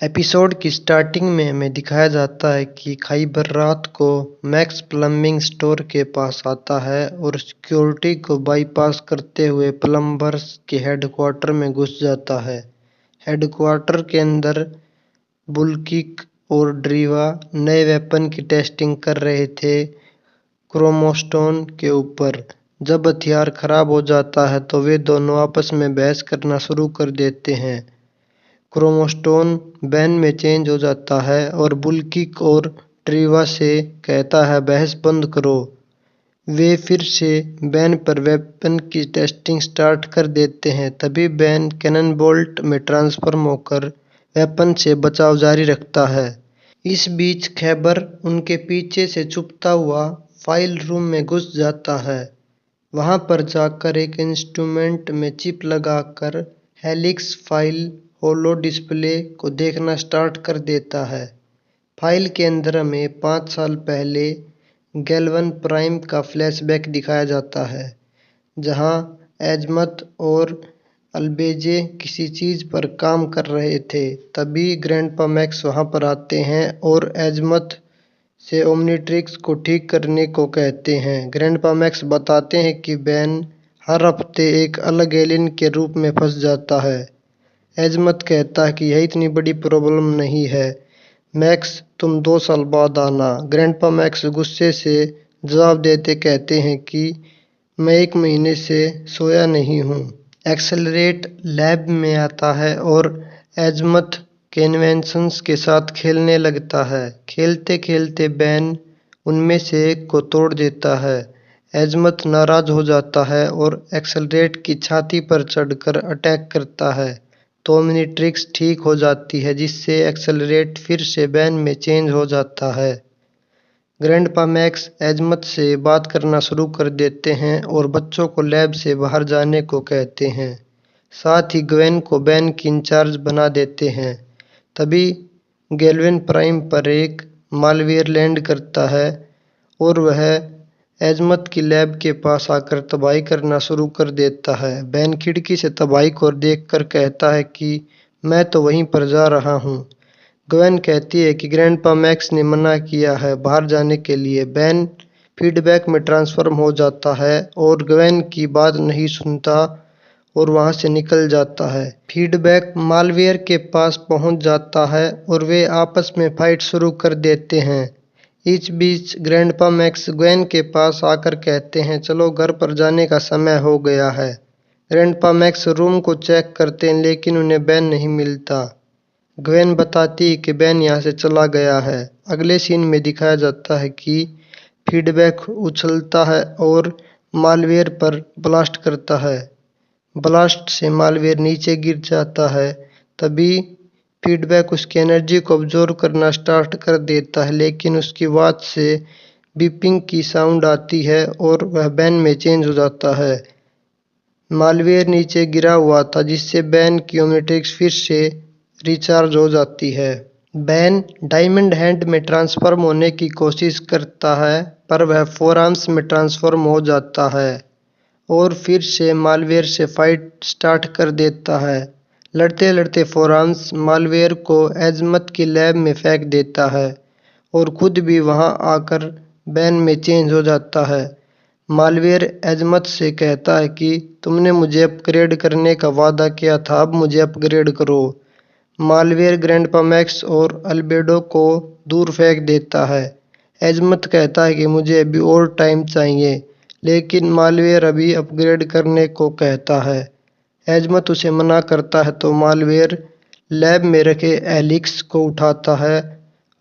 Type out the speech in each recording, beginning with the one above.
Episode की starting में हमें दिखाया जाता है कि खाइबर रात को मैक्स प्लम्बिंग स्टोर के पास आता है और सिक्योरिटी को बाईपास करते हुए प्लम्बर्स के हेडक्वार्टर में घुस जाता है। हेडक्वार्टर के अंदर बुल्किक और ड्रीवा नए वेपन की टेस्टिंग कर रहे थे क्रोमोस्टोन के ऊपर। जब हथियार खराब हो जाता है तो वे दोनों आपस में बहस करना शुरू कर देते हैं। क्रोमोस्टोन बैन में चेंज हो जाता है और बुल्किक और ट्रीवा से कहता है बहस बंद करो। वे फिर से बैन पर वेपन की टेस्टिंग स्टार्ट कर देते हैं। तभी बैन कैनन बोल्ट में ट्रांसफॉर्म होकर वेपन से बचाव जारी रखता है। इस बीच खैबर उनके पीछे से छुपता हुआ फाइल रूम में घुस जाता है। वहां पर जाकर एक इंस्ट्रूमेंट में चिप लगाकर हेलिक्स फाइल होलो डिस्प्ले को देखना स्टार्ट कर देता है। फाइल के अंदर हमें 5 साल पहले गैल्वन प्राइम का फ्लैशबैक दिखाया जाता है, जहां एजमत और अल्बेजे किसी चीज पर काम कर रहे थे। तभी ग्रैंडपा मैक्स वहां पर आते हैं और एजमत से ओमनीट्रिक्स को ठीक करने को कहते हैं। ग्रैंडपा मैक्स बताते हैं कि बैन हर हफ्ते एक अलग एलियन के रूप में फंस जाता है। एजमत कहता है कि यह इतनी बड़ी प्रॉब्लम नहीं है मैक्स, तुम 2 साल बाद आना। ग्रैंडपा मैक्स गुस्से से जवाब देते कहते हैं कि मैं 1 महीने से सोया नहीं हूँ। एक्सेलरेट लैब में आता है और एजमत के इन्वेंशंस के साथ खेलने लगता है। खेलते खेलते बैन उनमें से एक को तोड़ देता है। एजमत नाराज हो जाता है और एक्सेलरेट की छाती पर चढ़कर अटैक करता है। तो ओमनीट्रिक्स ठीक हो जाती है, जिससे एक्सेलरेट फिर से बैन में चेंज हो जाता है। ग्रैंडपा मैक्स एजमत से बात करना शुरू कर देते हैं और बच्चों को लैब से बाहर जाने को कहते हैं। साथ ही ग्वेन को बैन की इंचार्ज बना देते हैं। तभी गैल्वन प्राइम पर एक मालवेयर लैंड करता है और वह एजमत की लैब के पास आकर तबाही करना शुरू कर देता है। बैन खिड़की से तबाही को देखकर कहता है कि मैं तो वहीं पर जा रहा हूँ। ग्वेन कहती है कि ग्रैंडपा मैक्स ने मना किया है बाहर जाने के लिए। बैन फीडबैक में ट्रांसफॉर्म हो जाता है और ग्वेन की बात नहीं सुनता और वहां से निकल जाता है। फीडबैक मालवेयर के पास पहुंच जाता है और वे आपस में फाइट शुरू कर देते हैं। इस बीच ग्रैंडपा मैक्स ग्वेन के पास आकर कहते हैं चलो घर पर जाने का समय हो गया है। ग्रैंडपा मैक्स रूम को चेक करते हैं लेकिन उन्हें बैन नहीं मिलता। ग्वेन बताती है कि बैन यहाँ से चला गया है। अगले सीन में दिखाया जाता है कि फीडबैक उछलता है और मालवेयर पर ब्लास्ट करता है। ब्लास्ट से मालवेयर नीचे गिर जाता है। तभी फीडबैक उसकी एनर्जी को अब्जॉर्ब करना स्टार्ट कर देता है, लेकिन उसकी वॉच से बीपिंग की साउंड आती है और वह बैन में चेंज हो जाता है। मालवेयर नीचे गिरा हुआ था, जिससे बैन की ओमनीट्रिक्स फिर से रिचार्ज हो जाती है। बैन डायमंड हैंड में ट्रांसफॉर्म होने की कोशिश करता है, पर वह फोरआर्म्स में ट्रांसफॉर्म हो जाता है और फिर से मालवेयर से फाइट स्टार्ट कर देता है। लड़ते लड़ते फोरआर्म्स मालवेयर को एजमत की लैब में फेंक देता है और खुद भी वहां आकर बैन में चेंज हो जाता है। मालवेयर एजमत से कहता है कि तुमने मुझे अपग्रेड करने का वादा किया था, अब मुझे अपग्रेड करो। मालवेयर ग्रैंडपा मैक्स और अल्बेडो को दूर फेंक देता है। एजमत कहता है कि मुझे अभी और टाइम चाहिए, लेकिन मालवेयर अभी अपग्रेड करने को कहता है। एजमत उसे मना करता है तो मालवेयर लैब में रखे एलिक्स को उठाता है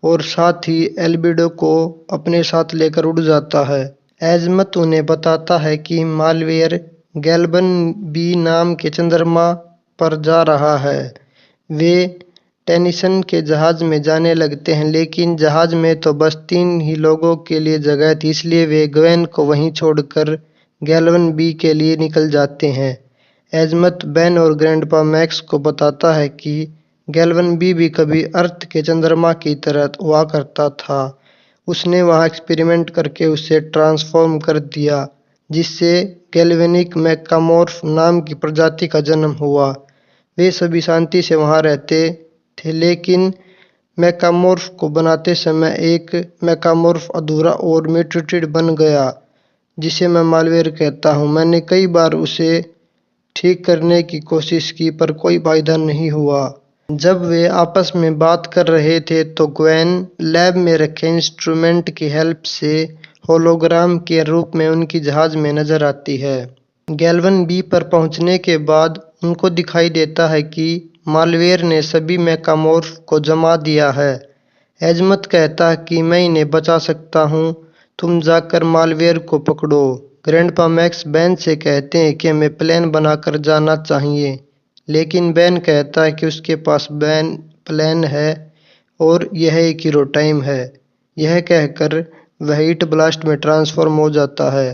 और साथ ही एल्बिडो को अपने साथ लेकर उड़ जाता है। एजमत उन्हें बताता है कि मालवेयर गैल्बन बी नाम के चंद्रमा पर जा रहा है। वे टेनिसन के जहाज में जाने लगते हैं, लेकिन जहाज में तो बस 3 ही लोगों के लिए जगह थी, इसलिए वे ग्वेन को वहीं छोड़कर गैल्वन बी के लिए निकल जाते हैं। एजमत बैन और ग्रैंडपा मैक्स को बताता है कि गैल्वन बी भी कभी अर्थ के चंद्रमा की तरह हुआ करता था। उसने वहां एक्सपेरिमेंट करके उसे ट्रांसफॉर्म कर दिया, जिससे गैल्वेनिक मैक्कामोर्फ नाम की प्रजाति का जन्म हुआ। वे सभी शांति से वहां रहते थे, लेकिन मैकामोर्फ को बनाते समय एक मैकामोर्फ अधूरा और म्यूटेटेड बन गया, जिसे मैं मालवेयर कहता हूँ। मैंने कई बार उसे ठीक करने की कोशिश की पर कोई फायदा नहीं हुआ। जब वे आपस में बात कर रहे थे तो ग्वेन लैब में रखे इंस्ट्रूमेंट की हेल्प से होलोग्राम के रूप में उनकी जहाज में नजर आती है। गैल्वन बी पर पहुंचने के बाद उनको दिखाई देता है कि मालवेयर ने सभी मैकामोर्फ को जमा दिया है। एजमत कहता है कि मैं इन्हें बचा सकता हूँ, तुम जाकर मालवेयर को पकड़ो। ग्रैंडपा मैक्स बेन से कहते हैं कि हमें प्लान बनाकर जाना चाहिए, लेकिन बेन कहता है कि उसके पास प्लान है और यह एक हीरो टाइम है। यह कहकर वह हीट ब्लास्ट में ट्रांसफॉर्म हो जाता है।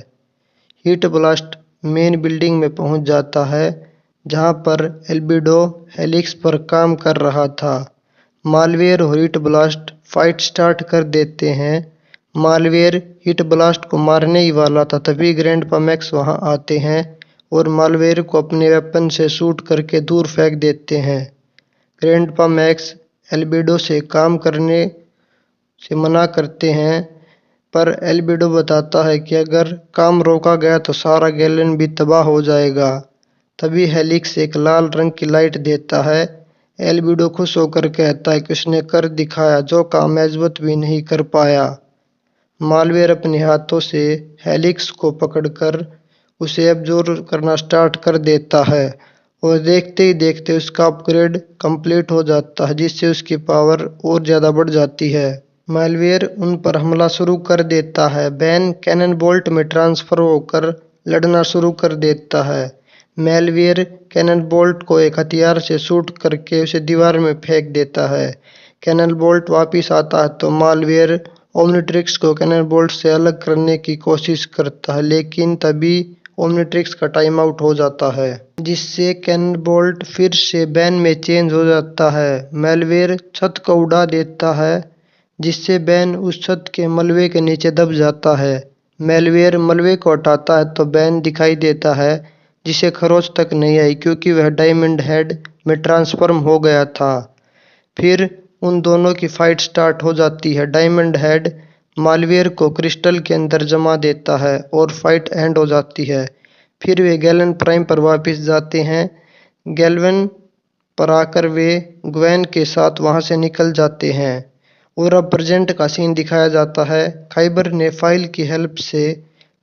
हीट ब्लास्ट मेन बिल्डिंग में पहुंच जाता है, जहां पर एल्बिडो हेलिक्स पर काम कर रहा था। मालवेयर और हीट ब्लास्ट फाइट स्टार्ट कर देते हैं। मालवेयर हीट ब्लास्ट को मारने ही वाला था, तभी ग्रैंडपा मैक्स वहां आते हैं और मालवेयर को अपने वेपन से शूट करके दूर फेंक देते हैं। ग्रैंडपा मैक्स एल्बिडो से काम करने से मना करते हैं, पर एल्बिडो बताता है कि अगर काम रोका गया तो सारा गैलन भी तबाह हो जाएगा। तभी हेलिक्स एक लाल रंग की लाइट देता है। एल्बिडो खुश होकर कहता है कि उसने कर दिखाया जो काम एजबत भी नहीं कर पाया। मालवेयर अपने हाथों से हेलिक्स को पकड़कर उसे एब्जॉर्ब करना स्टार्ट कर देता है और देखते ही देखते उसका अपग्रेड कंप्लीट हो जाता है, जिससे उसकी पावर और ज्यादा बढ़ जाती है। मालवेयर उन पर हमला शुरू कर देता है। बैन कैनन बोल्ट में ट्रांसफर होकर लड़ना शुरू कर देता है। मालवेयर कैनन बोल्ट को एक हथियार से शूट करके उसे दीवार में फेंक देता है। कैनन बोल्ट वापिस आता है तो मालवेयर ओमनिट्रिक्स को कैनन बोल्ट से अलग करने की कोशिश करता है, लेकिन तभी ओमनिट्रिक्स का टाइम आउट हो जाता है, जिससे कैनन बोल्ट फिर से बैन में चेंज हो जाता है। मालवेयर छत को उड़ा देता है, जिससे बैन उस छत के मलबे के नीचे दब जाता है। मालवेयर मलबे को हटाता है तो बैन दिखाई देता है, जिसे खरोच तक नहीं आई क्योंकि वह डायमंड हेड में ट्रांसफॉर्म हो गया था। फिर उन दोनों की फाइट स्टार्ट हो जाती है। डायमंड हेड मालवेयर को क्रिस्टल के अंदर जमा देता है और फाइट एंड हो जाती है। फिर वे गैलन प्राइम पर वापस जाते हैं। गैल्वन पर आकर वे ग्वेन के साथ वहां से निकल जाते हैं और अब प्रेजेंट का सीन दिखाया जाता है। खाइबर ने फाइल की हेल्प से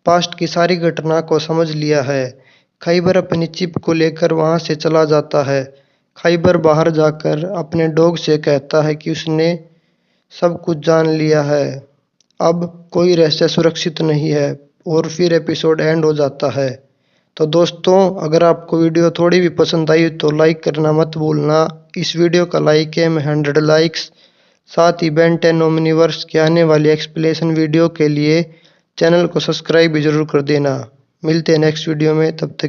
पास्ट की सारी घटना को समझ लिया है। खाइबर अपनी चिप को लेकर वहां से चला जाता है। खाइबर बाहर जाकर अपने डॉग से कहता है कि उसने सब कुछ जान लिया है, अब कोई रहस्य सुरक्षित नहीं है, और फिर एपिसोड एंड हो जाता है। तो दोस्तों, अगर आपको वीडियो थोड़ी भी पसंद आई तो लाइक करना मत भूलना। इस वीडियो का लाइक है 100 लाइक्स। साथ ही बेन 10 ओमनिवर्स की आने वाली एक्सप्लेनेशन वीडियो के लिए चैनल को सब्सक्राइब भी जरूर कर देना। मिलते हैं नेक्स्ट वीडियो में, तब तक